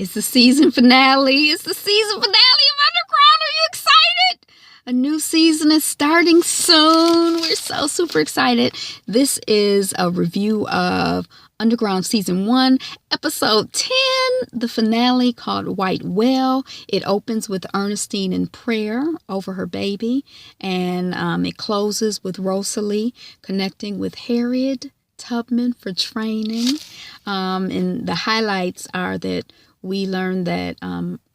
It's the season finale. It's the season finale of Underground. Are you excited? A new season is starting soon. We're so super excited. This is a review of Underground Season 1, Episode 10, the finale called White Whale. It opens with Ernestine in prayer over her baby, and it closes with Rosalie connecting with Harriet Tubman for training. And the highlights are that we learned that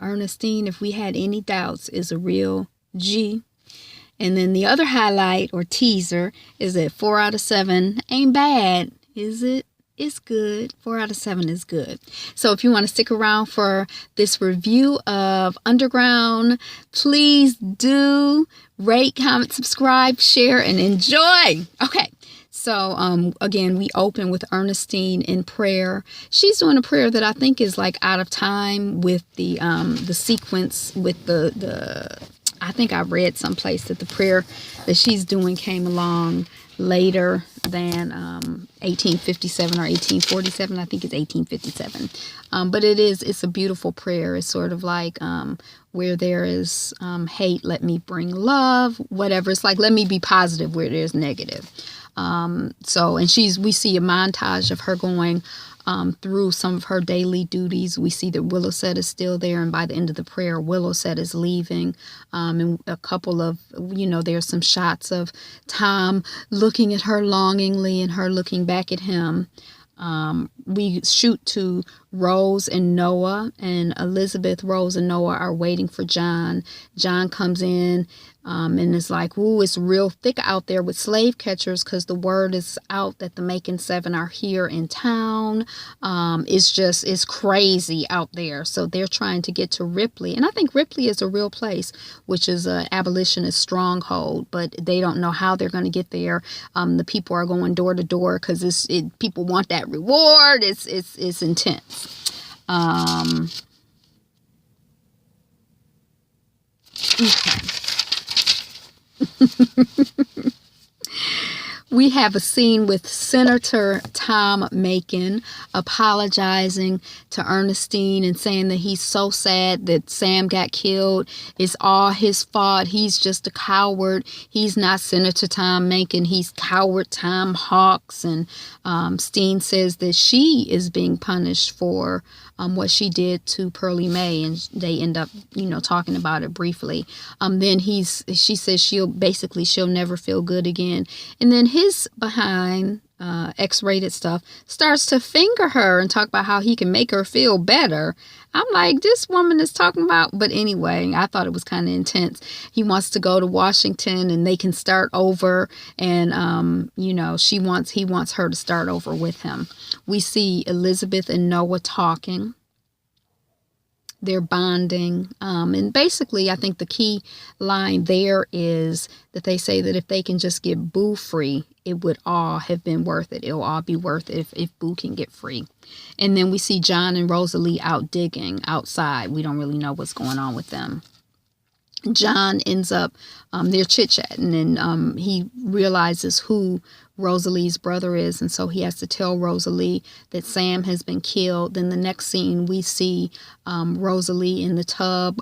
Ernestine, if we had any doubts, is a real G. And then the other highlight or teaser is that 4 out of 7 ain't bad, is it? It's good. 4 out of 7 is good. So if you want to stick around for this review of Underground, please do rate, comment, subscribe, share, and enjoy. Okay. So, again, we open with Ernestine in prayer. She's doing a prayer that I think is like out of time with the sequence with the I think I read someplace that the prayer that she's doing came along later than 1857 or 1847. I think it's 1857. But it's a beautiful prayer. It's sort of like where there is hate, let me bring love, whatever. It's like, let me be positive where there's negative. And we see a montage of her going through some of her daily duties. We see that Willowset is still there, and by the end of the prayer, Willowset is leaving. And a couple of, there's some shots of Tom looking at her longingly and her looking back at him. We shoot to Rose and Noah, and Elizabeth, Rose, and Noah are waiting for John. John comes in and is like, ooh, it's real thick out there with slave catchers because the word is out that the Macon 7 are here in town. It's crazy out there. So they're trying to get to Ripley. And I think Ripley is a real place, which is an abolitionist stronghold, but they don't know how they're going to get there. The people are going door to door because people want that reward. It's intense. Okay. We have a scene with Senator Tom Macon apologizing to Ernestine and saying that he's so sad that Sam got killed. It's all his fault. He's just a coward. He's not Senator Tom Macon. He's coward Tom Hawks. And Steen says that she is being punished for what she did to Pearlie Mae, and they end up, talking about it briefly. Then she says she'll never feel good again. And then his behind X-rated stuff starts to finger her and talk about how he can make her feel better. I'm like, this woman is talking about, but anyway, I thought it was kind of intense. He wants to go to Washington and they can start over, and he wants her to start over with him. We see Elizabeth and Noah talking. They're bonding. And basically, I think the key line there is that they say that if they can just get Boo free, it would all have been worth it. It'll all be worth it if Boo can get free. And then we see John and Rosalie out digging outside. We don't really know what's going on with them. John ends up, they're chit-chatting, and he realizes who Rosalie's brother is, and so he has to tell Rosalie that Sam has been killed. Then the next scene, we see Rosalie in the tub.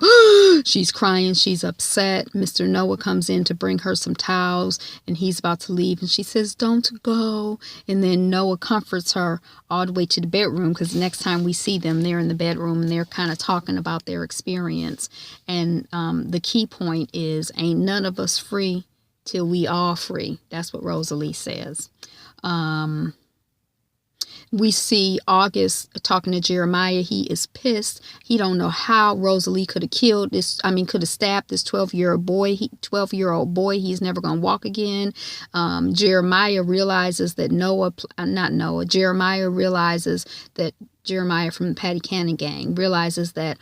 She's crying. She's upset. Mr. Noah comes in to bring her some towels, and he's about to leave, and she says, "Don't go." And then Noah comforts her all the way to the bedroom, because the next time we see them, they're in the bedroom, and they're kind of talking about their experience. And the key point is, ain't none of us free till we all free. That's what Rosalie says. We see August talking to Jeremiah. He is pissed. He don't know how Rosalie could have stabbed this 12-year-old boy. 12-year-old boy. He's never going to walk again. Jeremiah realizes that Jeremiah from the Patty Cannon gang realizes that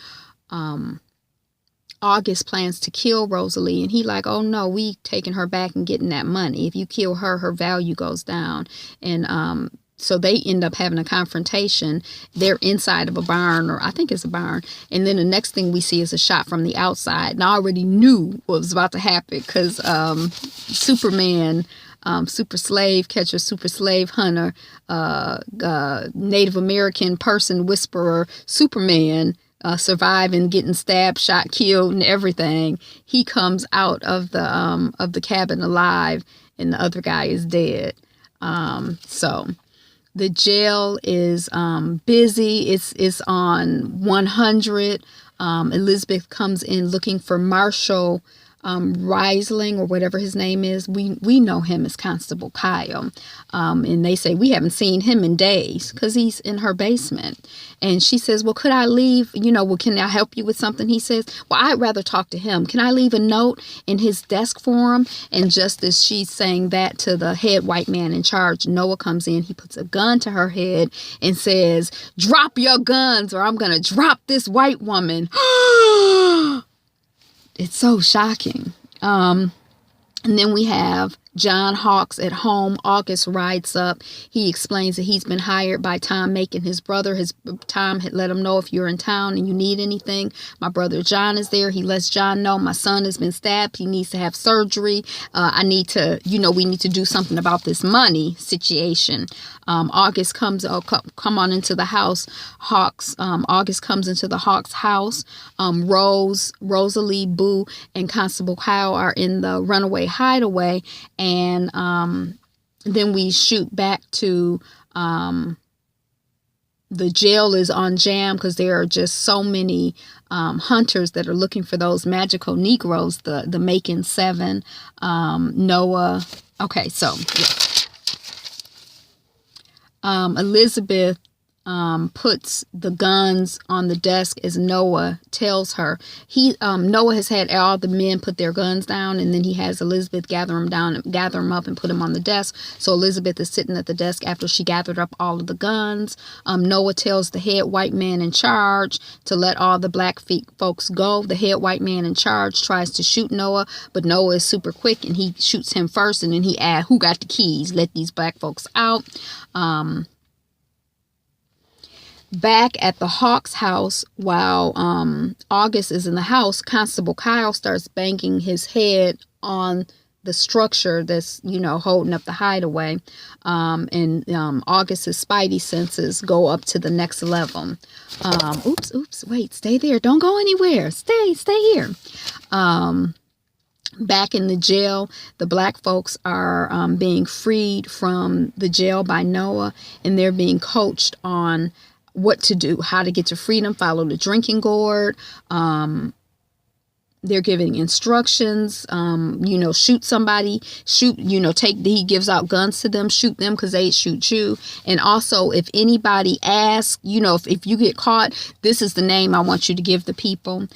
August plans to kill Rosalie, and he like, oh no, we taking her back and getting that money. If you kill her, her value goes down. And so they end up having a confrontation. They're inside of a barn, or I think it's a barn. And then the next thing we see is a shot from the outside. And I already knew what was about to happen because Superman, super slave catcher, super slave hunter, Native American person whisperer, Superman, surviving, getting stabbed, shot, killed, and everything. He comes out of the cabin alive, and the other guy is dead. So the jail is busy. It's on 100. Elizabeth comes in looking for Marshall Risling, or whatever his name is. We know him as Constable Kyle. And they say, we haven't seen him in days, because he's in her basement. And she says, well, could I leave, well, can I help you with something? He says, well, I'd rather talk to him. Can I leave a note in his desk for him? And just as she's saying that to the head white man in charge, Noah comes in. He puts a gun to her head and says, drop your guns or I'm going to drop this white woman. It's so shocking. And then we have John Hawkes at home. August rides up. He explains that he's been hired by Tom Macon, his brother. Tom had let him know, if you're in town and you need anything, my brother John is there. He lets John know, my son has been stabbed. He needs to have surgery. I need to, we need to do something about this money situation. August comes, come on into the house. August comes into the Hawks house. Rosalie, Boo, and Constable Kyle are in the runaway hideaway. And then we shoot back to the jail is on jam, because there are just so many hunters that are looking for those magical Negroes, the Macon 7, Noah. Okay, so yeah. Elizabeth puts the guns on the desk as Noah tells her. Noah has had all the men put their guns down, and then he has Elizabeth gather them up and put them on the desk. So Elizabeth is sitting at the desk after she gathered up all of the guns. Noah tells the head white man in charge to let all the black folks go. The head white man in charge tries to shoot Noah, but Noah is super quick and he shoots him first, and then he asks, who got the keys? Let these black folks out. Back at the Hawks house, while August is in the house, Constable Kyle starts banging his head on the structure that's, holding up the hideaway. And August's spidey senses go up to the next level. Oops, wait, stay there. Don't go anywhere. Stay here. Back in the jail, the black folks are being freed from the jail by Noah, and they're being coached on what to do, how to get to freedom, follow the drinking gourd. They're giving instructions, shoot somebody, he gives out guns to them, shoot them because they shoot you. And also, if anybody asks, if you get caught, this is the name I want you to give the people.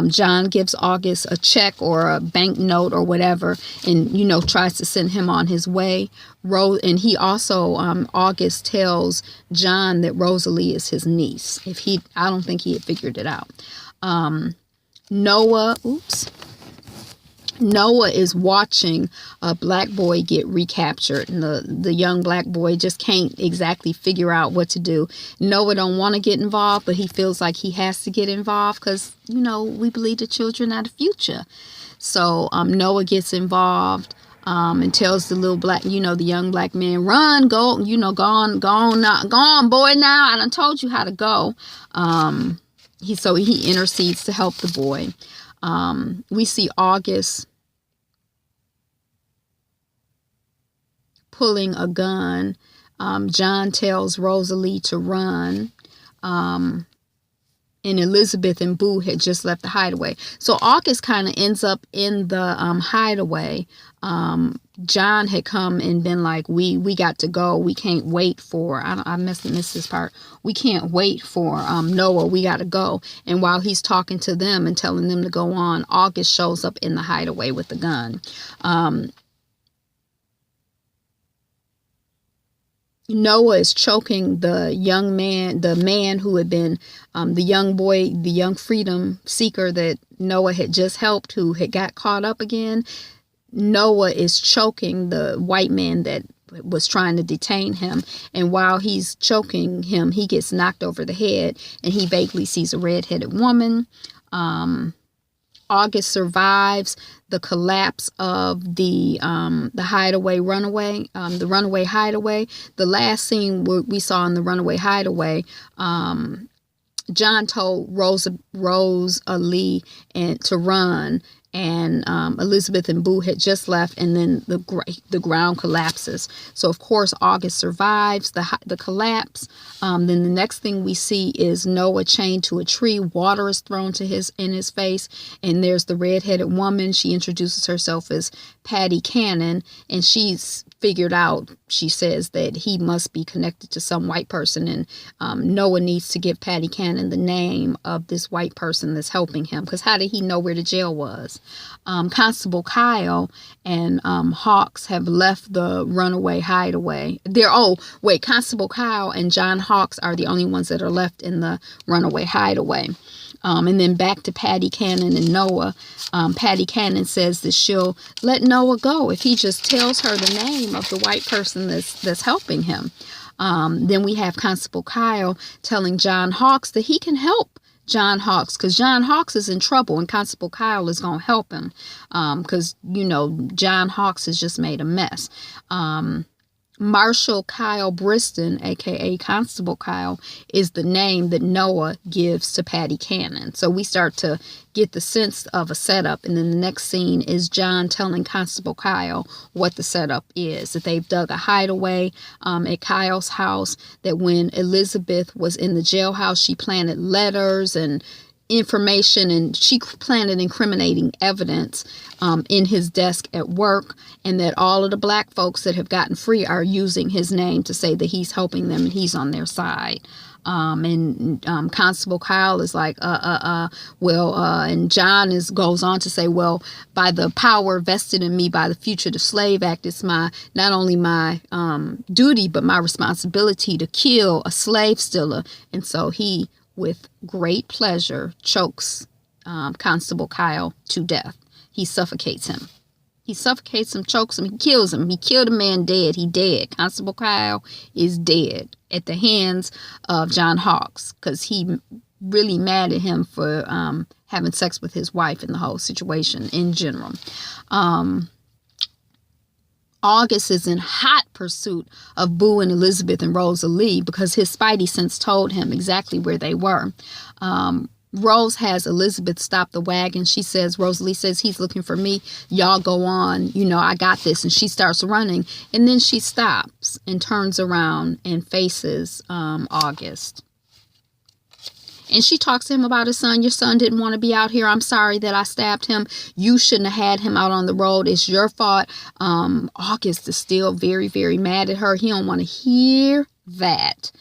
John gives August a check or a bank note or whatever, and, tries to send him on his way. And he also, August tells John that Rosalie is his niece. I don't think he had figured it out. Noah is watching a black boy get recaptured, and the young black boy just can't exactly figure out what to do. Noah don't want to get involved, but he feels like he has to get involved because, we believe the children are the future. So Noah gets involved and tells the little black, the young black man, run, go, go on, boy, now. I done told you how to go. He intercedes to help the boy. We see August pulling a gun. John tells Rosalie to run. And Elizabeth and Boo had just left the hideaway. So August kind of ends up in the hideaway. John had come and been like, we got to go. We can't wait for, I missed this part. We can't wait for Noah. We got to go. And while he's talking to them and telling them to go on, August shows up in the hideaway with the gun. Noah is choking the man who had been the young boy, the young freedom seeker that Noah had just helped, who had got caught up again. Noah is choking the white man that was trying to detain him. And while he's choking him, he gets knocked over the head, and he vaguely sees a red-headed woman. August survives the collapse of the runaway hideaway. The last scene we saw in the runaway hideaway, John told Rose Ali and to run, and Elizabeth and Boo had just left, and then the ground collapses. So of course August survives the collapse. Then the next thing we see is Noah chained to a tree. Water is thrown in his face, and there's the redheaded woman. She introduces herself as Patty Cannon, and she's figured out, she says, that he must be connected to some white person, and Noah needs to give Patty Cannon the name of this white person that's helping him, because how did he know where the jail was? Constable Kyle and Hawks have left the runaway hideaway. Constable Kyle and John Hawks are the only ones that are left in the runaway hideaway. And then back to Patty Cannon and Noah. Patty Cannon says that she'll let Noah go if he just tells her the name of the white person that's helping him. Then we have Constable Kyle telling John Hawks that he can help John Hawks, because John Hawks is in trouble and Constable Kyle is going to help him, because, John Hawks has just made a mess. Marshal Kyle Briston, aka Constable Kyle, is the name that Noah gives to Patty Cannon. So we start to get the sense of a setup, and then the next scene is John telling Constable Kyle what the setup is, that they've dug a hideaway at Kyle's house, that when Elizabeth was in the jailhouse, she planted letters and information, and she planted incriminating evidence in his desk at work, and that all of the black folks that have gotten free are using his name to say that he's helping them and he's on their side. Constable Kyle is like, and John goes on to say, well, by the power vested in me by the Fugitive Slave Act, it's not only my duty, but my responsibility to kill a slave stealer. And so he, with great pleasure, chokes Constable Kyle to death. He suffocates him. Chokes him, he kills him. He killed a man dead. He dead. Constable Kyle is dead at the hands of John Hawks, because he really mad at him for having sex with his wife and the whole situation in general. August is in hot pursuit of Boo and Elizabeth and Rosalie, because his spidey sense told him exactly where they were. Rose has Elizabeth stop the wagon. Rosalie says, he's looking for me. Y'all go on. I got this. And she starts running. And then she stops and turns around and faces August. And she talks to him about his son. Your son didn't want to be out here. I'm sorry that I stabbed him. You shouldn't have had him out on the road. It's your fault. August is still very, very mad at her. He don't want to hear that.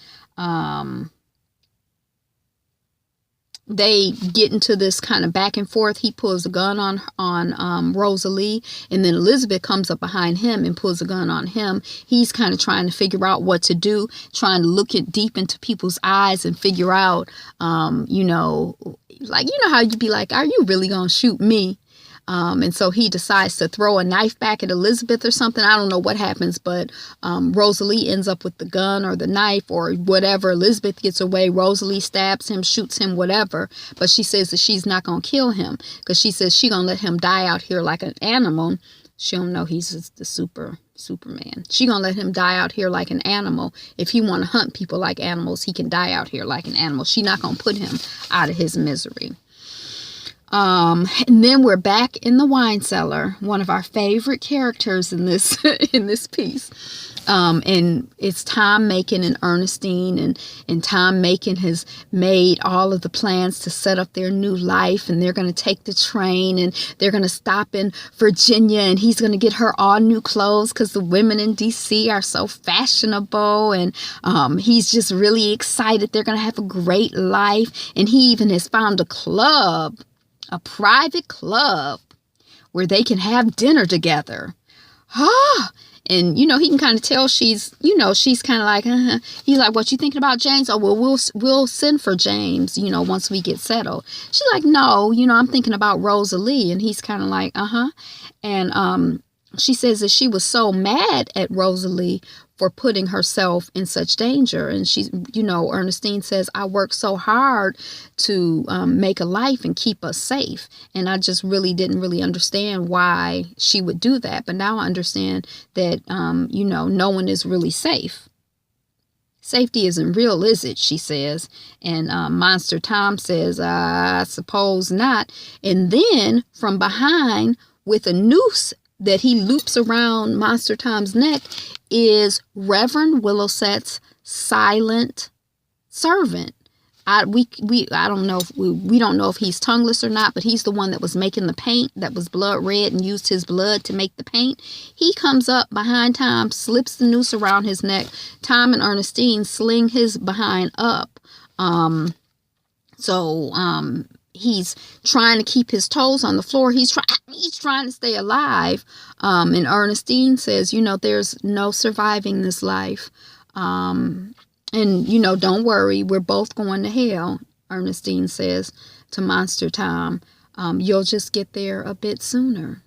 They get into this kind of back and forth. He pulls a gun on Rosalie, and then Elizabeth comes up behind him and pulls a gun on him. He's kind of trying to figure out what to do, trying to look deep into people's eyes and figure out, how you'd be like, are you really going to shoot me? And so he decides to throw a knife back at Elizabeth or something. I don't know what happens, but Rosalie ends up with the gun or the knife or whatever. Elizabeth gets away. Rosalie stabs him, shoots him, whatever. But she says that she's not going to kill him, because she says she's going to let him die out here like an animal. She don't know he's the Superman. She going to let him die out here like an animal. If he want to hunt people like animals, he can die out here like an animal. She not going to put him out of his misery. And then we're back in the wine cellar, one of our favorite characters in this in this piece. And it's Tom Macon and Ernestine, and Tom Macon has made all of the plans to set up their new life, and they're going to take the train, and they're going to stop in Virginia, and he's going to get her all new clothes because the women in DC are so fashionable, and he's just really excited. They're going to have a great life, and he even has found a club, a private club where they can have dinner together. And, he can kind of tell she's kind of like, He's like, what you thinking about, James? Oh, well, we'll send for James, once we get settled. She's like, no, I'm thinking about Rosalie. And he's kind of like, And she says that she was so mad at Rosalie for putting herself in such danger. And she, Ernestine says, I worked so hard to make a life and keep us safe. And I just didn't really understand why she would do that. But now I understand that, no one is really safe Safety isn't real, is it? She says. And Monster Tom says, I suppose not. And then from behind, with a noose that he loops around Monster Tom's neck, is Reverend Willowset's silent servant. I don't know if we don't know if he's tongueless or not, but he's the one that was making the paint that was blood red and used his blood to make the paint. He comes up behind Tom, slips the noose around his neck. Tom and Ernestine sling his behind up. He's trying to keep his toes on the floor. He's trying to stay alive. And Ernestine says, there's no surviving this life. And, don't worry, we're both going to hell, Ernestine says to Monster Tom. You'll just get there a bit sooner.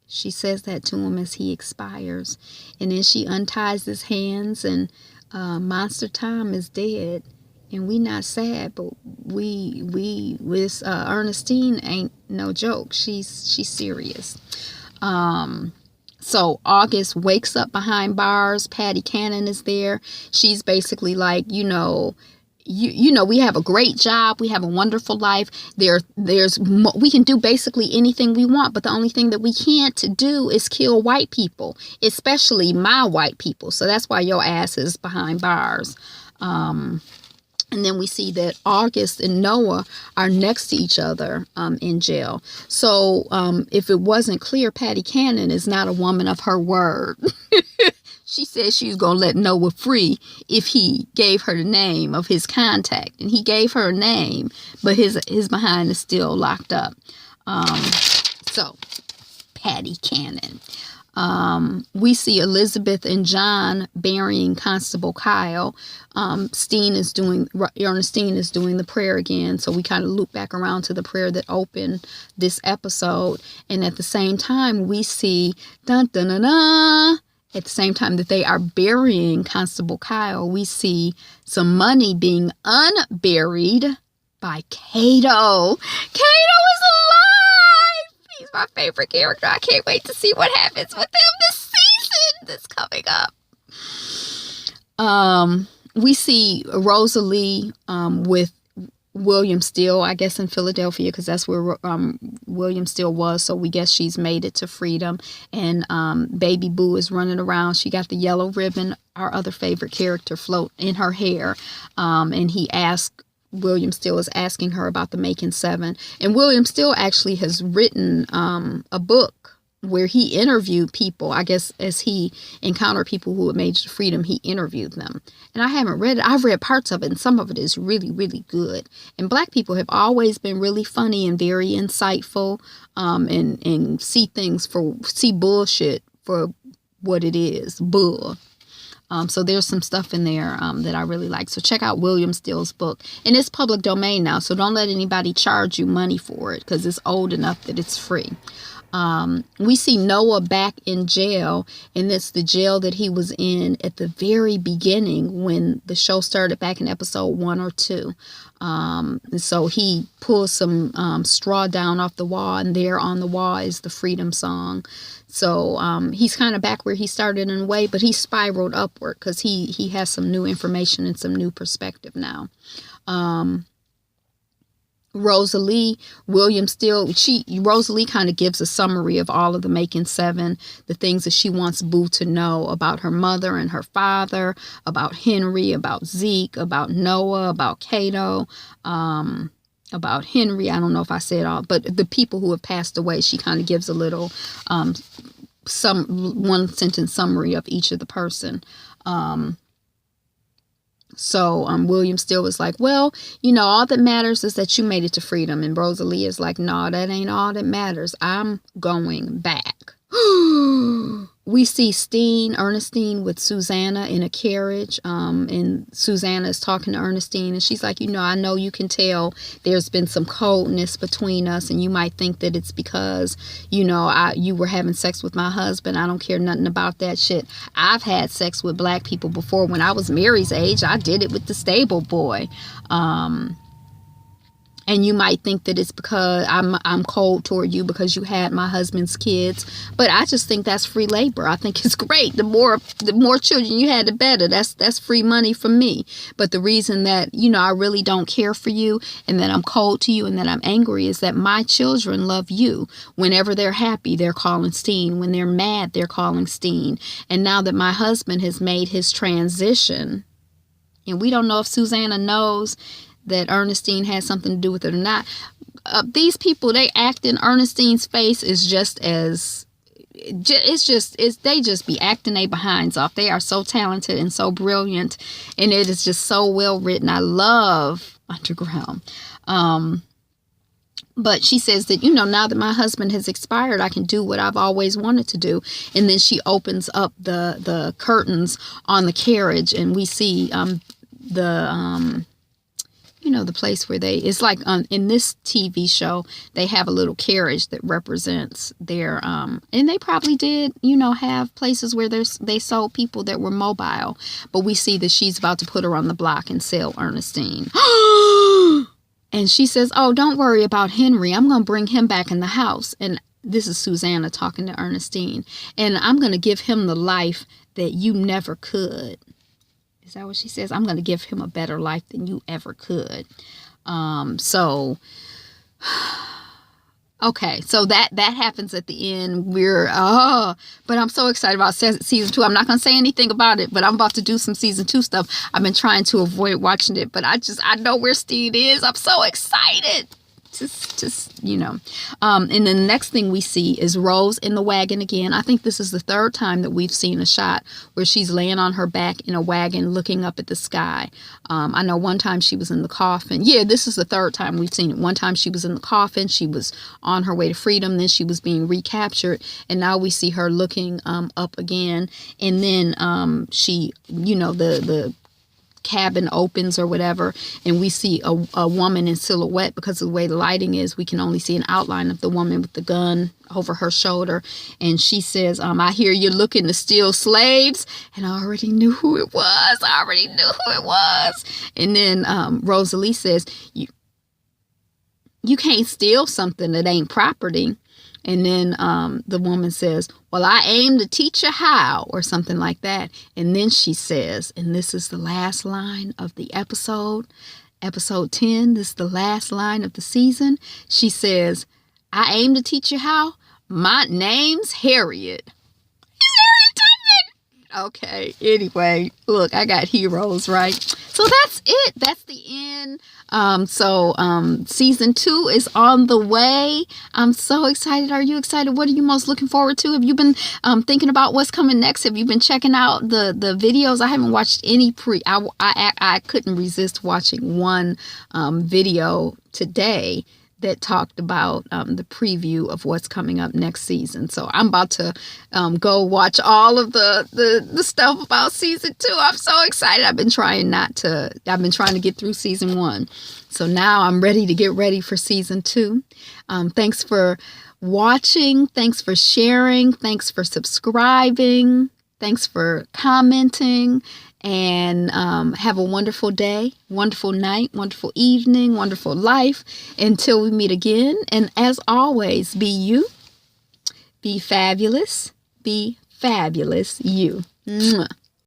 She says that to him as he expires. And then she unties his hands, and Monster Tom is dead. And we not sad, but Ernestine ain't no joke. She's serious. So August wakes up behind bars. Patty Cannon is there. She's basically like, we have a great job. We have a wonderful life. We can do basically anything we want, but the only thing that we can't do is kill white people, especially my white people. So that's why your ass is behind bars. And then we see that August and Noah are next to each other in jail. So if it wasn't clear, Patty Cannon is not a woman of her word. She said she's going to let Noah free if he gave her the name of his contact. And he gave her a name, but his behind is still locked up. So Patty Cannon. We see Elizabeth and John burying Constable Kyle. Ernestine is doing the prayer again. So we kind of loop back around to the prayer that opened this episode. And at the same time, we see at the same time that they are burying Constable Kyle, we see some money being unburied by Kato. Kato is alive! He's my favorite character. I can't wait to see what happens with him this season that's coming up. We see Rosalie with William Steele, I guess in Philadelphia, because that's where William Steele was. So we guess she's made it to freedom. And Baby Boo is running around. She got the yellow ribbon, our other favorite character, float in her hair. And William Steele is asking her about the Macon 7. And William Steele actually has written a book where he interviewed people. I guess as he encountered people who had made it to freedom, he interviewed them. And I haven't read it. I've read parts of it, and some of it is really, really good. And Black people have always been really funny and very insightful, and see bullshit for what it is, bull. So there's some stuff in there that I really like. So check out William Steele's book. And it's public domain now, so don't let anybody charge you money for it because it's old enough that it's free. We see Noah back in jail, and it's the jail that he was in at the very beginning when the show started back in episode 1 or 2. And so he pulls some straw down off the wall, and there on the wall is the freedom song. So he's kind of back where he started in a way, but he spiraled upward because he has some new information and some new perspective now. Rosalie, William Steele, Rosalie kind of gives a summary of all of the Macon 7, the things that she wants Boo to know about her mother and her father, about Henry, about Zeke, about Noah, about Kato, about Henry. I don't know if I said all, but the people who have passed away, she kind of gives a little one sentence summary of each of the person. So William Steele was like, well, all that matters is that you made it to freedom. And Rosalie is like, no, that ain't all that matters. I'm going back. We see Ernestine with Susanna in a carriage. And Susanna is talking to Ernestine. And she's like, I know you can tell there's been some coldness between us. And you might think that it's because, you were having sex with my husband. I don't care nothing about that shit. I've had sex with Black people before. When I was Mary's age, I did it with the stable boy. And you might think that it's because I'm cold toward you because you had my husband's kids, but I just think that's free labor. I think it's great. The more children you had, the better. That's free money for me. But the reason that I really don't care for you, and that I'm cold to you, and that I'm angry is that my children love you. Whenever they're happy, they're calling Steen. When they're mad, they're calling Steen. And now that my husband has made his transition, and we don't know if Susanna knows that Ernestine has something to do with it or not. These people, they act in Ernestine's face is just as, they just be acting their behinds off. They are so talented and so brilliant, and it is just so well written. I love Underground. But she says that, now that my husband has expired, I can do what I've always wanted to do. And then she opens up the curtains on the carriage, and we see the place where it's like in this TV show, they have a little carriage that represents their, and they probably did, have places where they sold people that were mobile. But we see that she's about to put her on the block and sell Ernestine. And she says, oh, don't worry about Henry. I'm going to bring him back in the house. And this is Susanna talking to Ernestine. And I'm going to give him the life that you never could. Is that what she says? I'm going to give him a better life than you ever could. Okay, so that happens at the end. But I'm so excited about season 2. I'm not going to say anything about it, but I'm about to do some season 2 stuff. I've been trying to avoid watching it, but I know where Steve is. I'm so excited. And then the next thing we see is Rose in the wagon again. I think this is the 3rd time that we've seen a shot where she's laying on her back in a wagon looking up at the sky. I know one time she was in the coffin. Yeah, this is the 3rd time we've seen it. One time she was in the coffin. She was on her way to freedom. Then she was being recaptured. And now we see her looking up again. And then she, the cabin opens or whatever, and we see a woman in silhouette. Because of the way the lighting is, we can only see an outline of the woman with the gun over her shoulder. And she says, I hear you're looking to steal slaves. And I already knew who it was. And then Rosalie says, you can't steal something that ain't property. And then the woman says, well, I aim to teach you how, or something like that. And then she says, and this is the last line of the episode 10, this is the last line of the season. She says, I aim to teach you how. My name's Harriet. Okay, anyway, look, I got heroes, right? So that's it. That's the end. Season 2 is on the way. I'm so excited. Are you excited? What are you most looking forward to? Have you been thinking about what's coming next? Have you been checking out the videos? I haven't watched any I couldn't resist watching one video today that talked about the preview of what's coming up next season. So I'm about to go watch all of the stuff about season 2. I'm so excited. I've been trying to get through season 1. So now I'm ready to get ready for season 2. Thanks for watching. Thanks for sharing. Thanks for subscribing. Thanks for commenting. And have a wonderful day, wonderful night, wonderful evening, wonderful life until we meet again. And as always, be you, be fabulous you. Mwah.